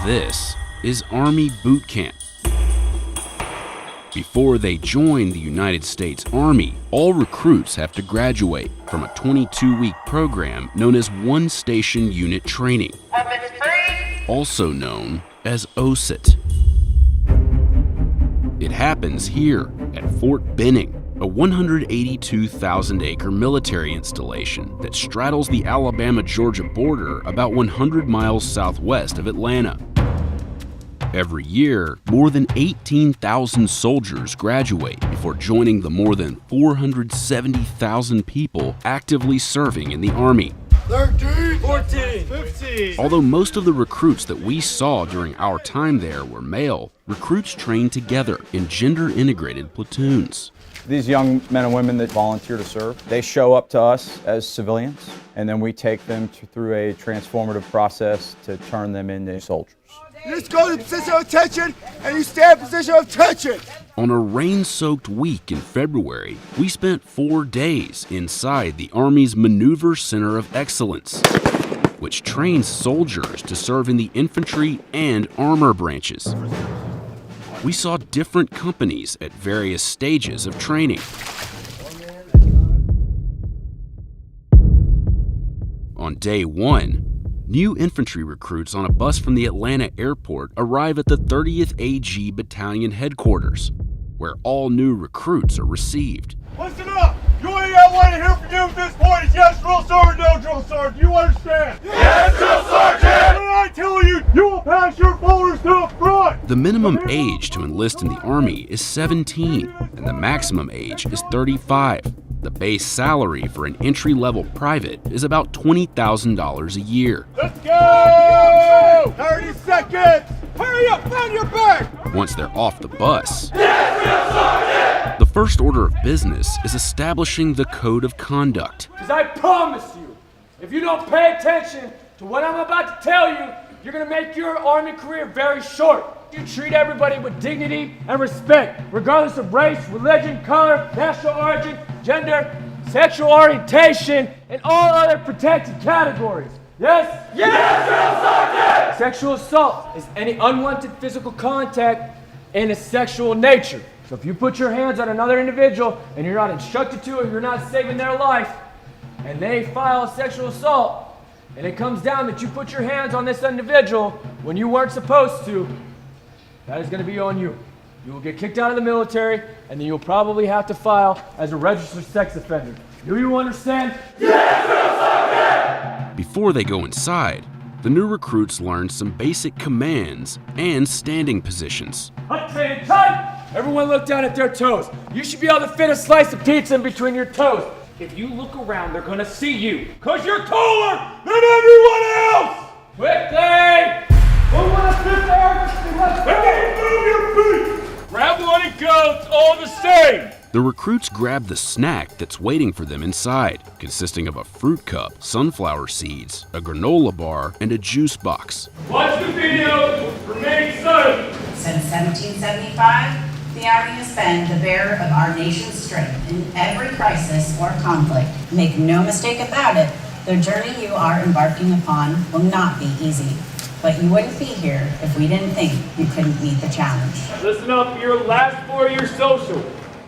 This is Army Boot Camp. Before they join the United States Army, all recruits have to graduate from a 22-week program known as One Station Unit Training, also known as OSUT. It happens here at Fort Benning, a 182,000-acre military installation that straddles the Alabama-Georgia border about 100 miles southwest of Atlanta. Every year, more than 18,000 soldiers graduate before joining the more than 470,000 people actively serving in the Army. 13, 14, 15. Although most of the recruits that we saw during our time there were male, recruits train together in gender-integrated platoons. These young men and women that volunteer to serve, they show up to us as civilians, and then we take them through a transformative process to turn them into soldiers. You just go to position of attention, and you stay in position of attention. On a rain-soaked week in February, we spent 4 days inside the Army's Maneuver Center of Excellence, which trains soldiers to serve in the infantry and armor branches. We saw different companies at various stages of training. On day one, new infantry recruits on a bus from the Atlanta airport arrive at the 30th AG Battalion headquarters, where all new recruits are received. Listen up! You only got one to hear from you at this point is yes, drill sergeant, no drill sergeant. You understand? Yes, drill sergeant! When I tell you, you will pass your folders to the front! The minimum age to enlist in the Army is 17, and the maximum age is 35. The base salary for an entry-level private is about $20,000 a year. Let's go! 30 seconds! Hurry up, find your bag! Once they're off the bus, the first order of business is establishing the code of conduct. Because I promise you, if you don't pay attention to what I'm about to tell you, you're going to make your Army career very short. You treat everybody with dignity and respect, regardless of race, religion, color, national origin, gender, sexual orientation, and all other protected categories. Yes? Yes, Drill Sergeant! Sexual assault is any unwanted physical contact in a sexual nature. So if you put your hands on another individual and you're not instructed to, or you're not saving their life, and they file a sexual assault, and it comes down that you put your hands on this individual when you weren't supposed to, that is going to be on you. You will get kicked out of the military, and then you'll probably have to file as a registered sex offender. Do you understand? Yes, Drill Sergeant! Before they go inside, the new recruits learn some basic commands and standing positions. Everyone look down at their toes. You should be able to fit a slice of pizza in between your toes. If you look around, they're going to see you. Because you're taller than everyone else! Quickly! Who wants to sit there? Move your feet! Grab one and go, it's all the same! The recruits grab the snack that's waiting for them inside, consisting of a fruit cup, sunflower seeds, a granola bar, and a juice box. Watch the video, remain silent! Since 1775, the Army has been the bearer of our nation's strength in every crisis or conflict. Make no mistake about it, the journey you are embarking upon will not be easy. But you wouldn't be here if we didn't think you couldn't meet the challenge. Listen up for your last 4-year social.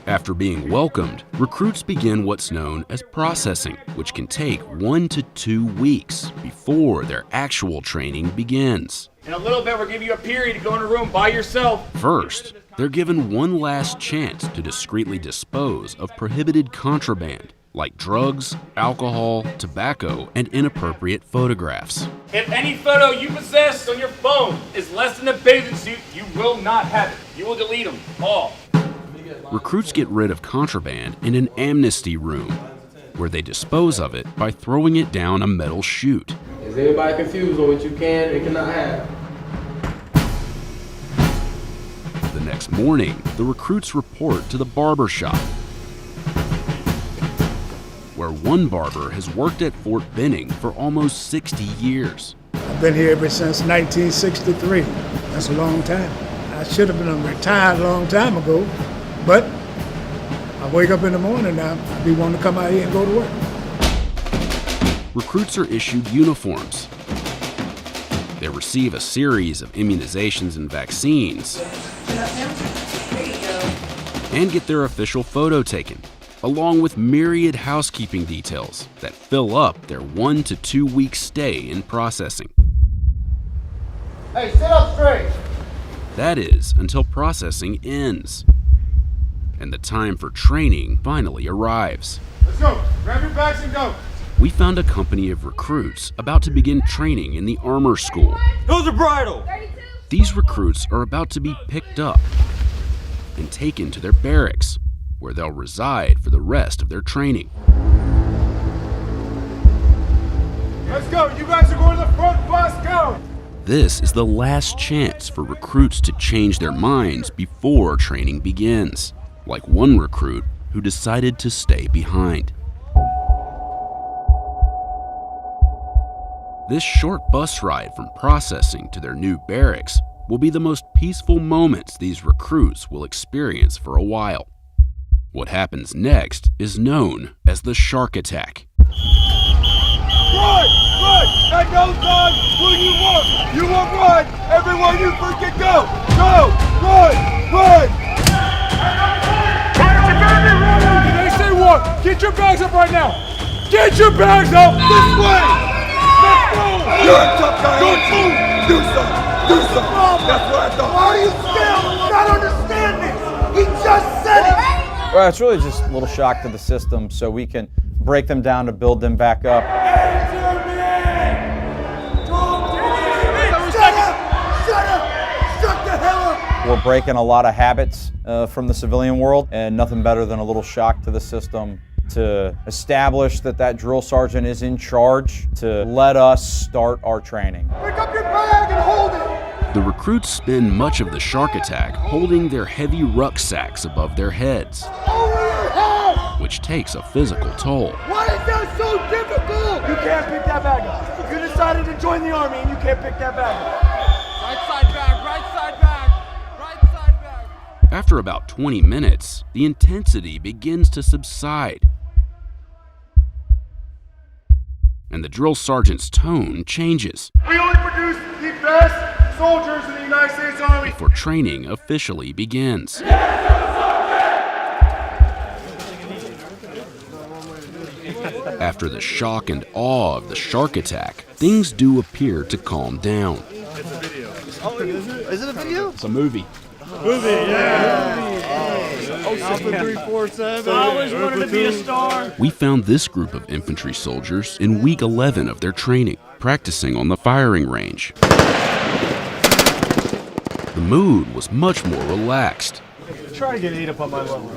After being welcomed, recruits begin what's known as processing, which can take 1 to 2 weeks before their actual training begins. In a little bit, we'll give you a period to go in a room by yourself. First, they're given one last chance to discreetly dispose of prohibited contraband, like drugs, alcohol, tobacco, and inappropriate photographs. If any photo you possess on your phone is less than a bathing suit, you will not have it. You will delete them all. Recruits get rid of contraband in an amnesty room, where they dispose of it by throwing it down a metal chute. Is anybody confused on what you can and cannot have? The next morning, the recruits report to the barber shop, where one barber has worked at Fort Benning for almost 60 years. I've been here ever since 1963. That's a long time. I should have been retired a long time ago, but I wake up in the morning now, I be wanting to come out here and go to work. Recruits are issued uniforms, They receive a series of immunizations and vaccines and get their official photo taken, along with myriad housekeeping details that fill up their 1 to 2 week stay in processing. Hey, sit up straight. That is, until processing ends and the time for training finally arrives. Let's go. Grab your bags and go. We found a company of recruits about to begin training in the armor school. Who's the bridle? These recruits are about to be picked up and taken to their barracks, where they'll reside for the rest of their training. Let's go. You guys are going to the front bus. Go. This is the last chance for recruits to change their minds before training begins, like one recruit who decided to stay behind. This short bus ride from processing to their new barracks will be the most peaceful moments these recruits will experience for a while. What happens next is known as the shark attack. Run! Run! That goes on who you want! You want run! Everywhere you freaking go! Go! Run! Run! Did they say what? Get your bags up right now! Get your bags up! This way! Let's go! You're a tough guy! Don't move! Do something! Do something! That's what I thought! Why are you still not understanding? He just said it! Well, it's really just a little shock to the system so we can break them down to build them back up. We're breaking a lot of habits from the civilian world, and nothing better than a little shock to the system to establish that that drill sergeant is in charge to let us start our training. Pick up your bag and hold it! The recruits spend much of the shark attack holding their heavy rucksacks above their heads, Over your head! which takes a physical toll. Why is that so difficult? You can't pick that bag up. You decided to join the army and you can't pick that bag up. Right side bag, right side bag, right side bag. After about 20 minutes, the intensity begins to subside, and the drill sergeant's tone changes We only produce the best soldiers in the United States Army. before training officially begins. After the shock and awe of the shark attack, things do appear to calm down. Is it a video? It's a movie. Alpha 347. I always wanted to be a star. We found this group of infantry soldiers in week 11 of their training, practicing on the firing range. The mood was much more relaxed, Try to get 8 up on my level.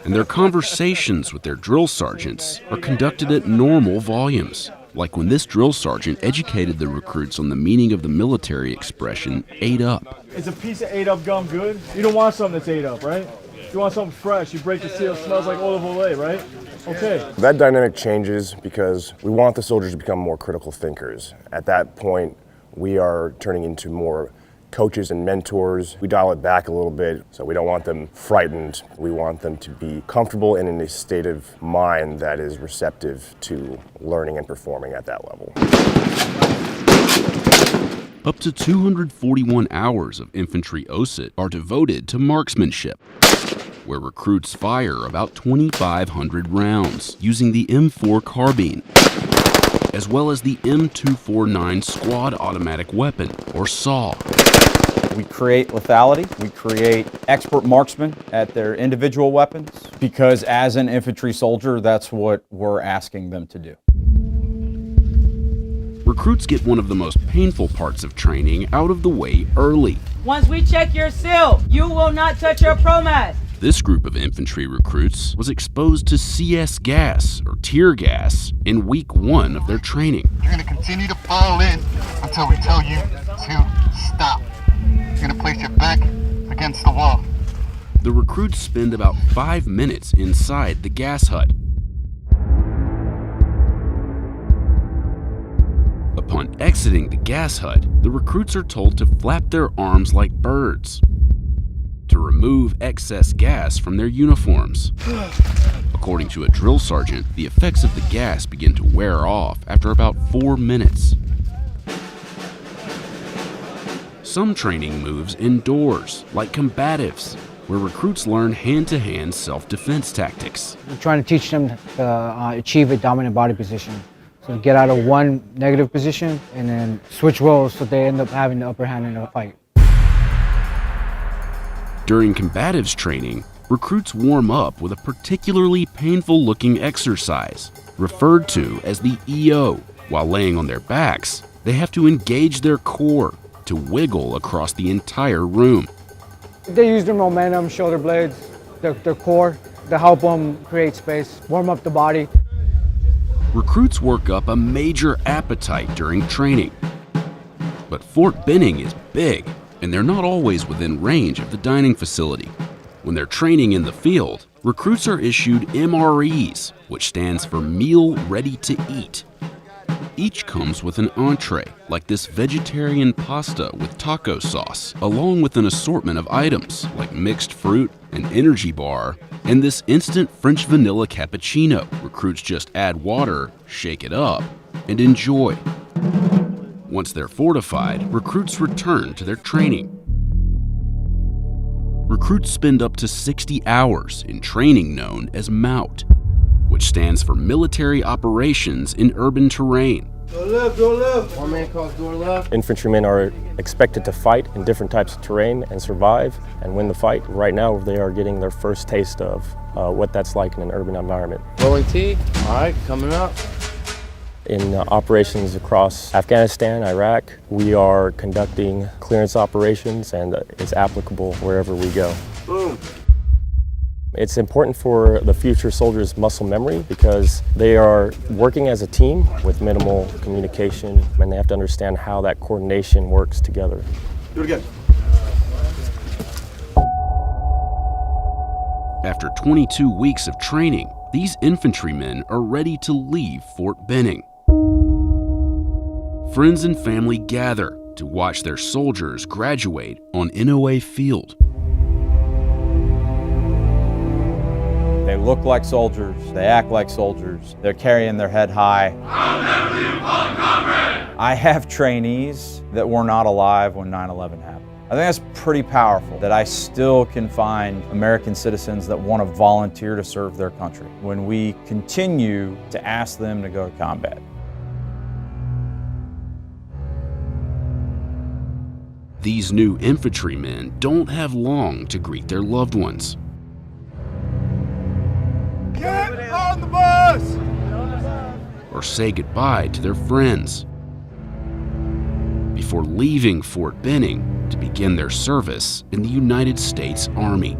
and their conversations with their drill sergeants are conducted at normal volumes, like when this drill sergeant educated the recruits on the meaning of the military expression 8 up. Is a piece of 8 up gum good? You don't want something that's 8 up, right? You want something fresh. You break the seal, it smells like olive oil, right? Okay. That dynamic changes because we want the soldiers to become more critical thinkers. At that point, we are turning into more coaches and mentors. We dial it back a little bit, so we don't want them frightened. We want them to be comfortable and in a state of mind that is receptive to learning and performing at that level. Up to 241 hours of infantry OSIT are devoted to marksmanship, where recruits fire about 2,500 rounds using the M4 carbine, as well as the M249 squad automatic weapon, or SAW. We create lethality, we create expert marksmen at their individual weapons, because as an infantry soldier, that's what we're asking them to do. Recruits get one of the most painful parts of training out of the way early. Once we check your seal, you will not touch your ProMat. This group of infantry recruits was exposed to CS gas, or tear gas, in week 1 of their training. You're going to continue to file in until we tell you to stop. You're going to place your back against the wall. The recruits spend about 5 minutes inside the gas hut. Upon exiting the gas hut, the recruits are told to flap their arms like birds to remove excess gas from their uniforms. According to a drill sergeant, the effects of the gas begin to wear off after about 4 minutes. some training moves indoors, like combatives, where recruits learn hand-to-hand self-defense tactics. We're trying to teach them to achieve a dominant body position. So get out of one negative position and then switch roles so they end up having the upper hand in a fight. During combatives training, recruits warm up with a particularly painful-looking exercise, referred to as the EO. While laying on their backs, they have to engage their core to wiggle across the entire room. They use their momentum, shoulder blades, their core to help them create space, warm up the body. Recruits work up a major appetite during training. But Fort Benning is big, and they're not always within range of the dining facility. When they're training in the field, recruits are issued MREs, which stands for Meal Ready to Eat. Each comes with an entree, like this vegetarian pasta with taco sauce, along with an assortment of items like mixed fruit, an energy bar, and this instant French vanilla cappuccino. Recruits just add water, shake it up, and enjoy. Once they're fortified, recruits return to their training. Recruits spend up to 60 hours in training known as MOUT, which stands for Military Operations in Urban Terrain. Door left, door left. One man calls door left. Infantrymen are expected to fight in different types of terrain and survive and win the fight. Right now, they are getting their first taste of what that's like in an urban environment. Rolling T. All right, coming up. In operations across Afghanistan, Iraq, we are conducting clearance operations, and it's applicable wherever we go. Boom. It's important for the future soldiers' muscle memory because they are working as a team with minimal communication, and they have to understand how that coordination works together. Do it again. After 22 weeks of training, these infantrymen are ready to leave Fort Benning. Friends and family gather to watch their soldiers graduate on Inouye Field. They look like soldiers, they act like soldiers, they're carrying their head high. I'll never leave Fallen Comrade! I have trainees that were not alive when 9/11 happened. I think that's pretty powerful, that I still can find American citizens that want to volunteer to serve their country when we continue to ask them to go to combat. These new infantrymen don't have long to greet their loved ones. Get on the bus! Or say goodbye to their friends before leaving Fort Benning to begin their service in the United States Army.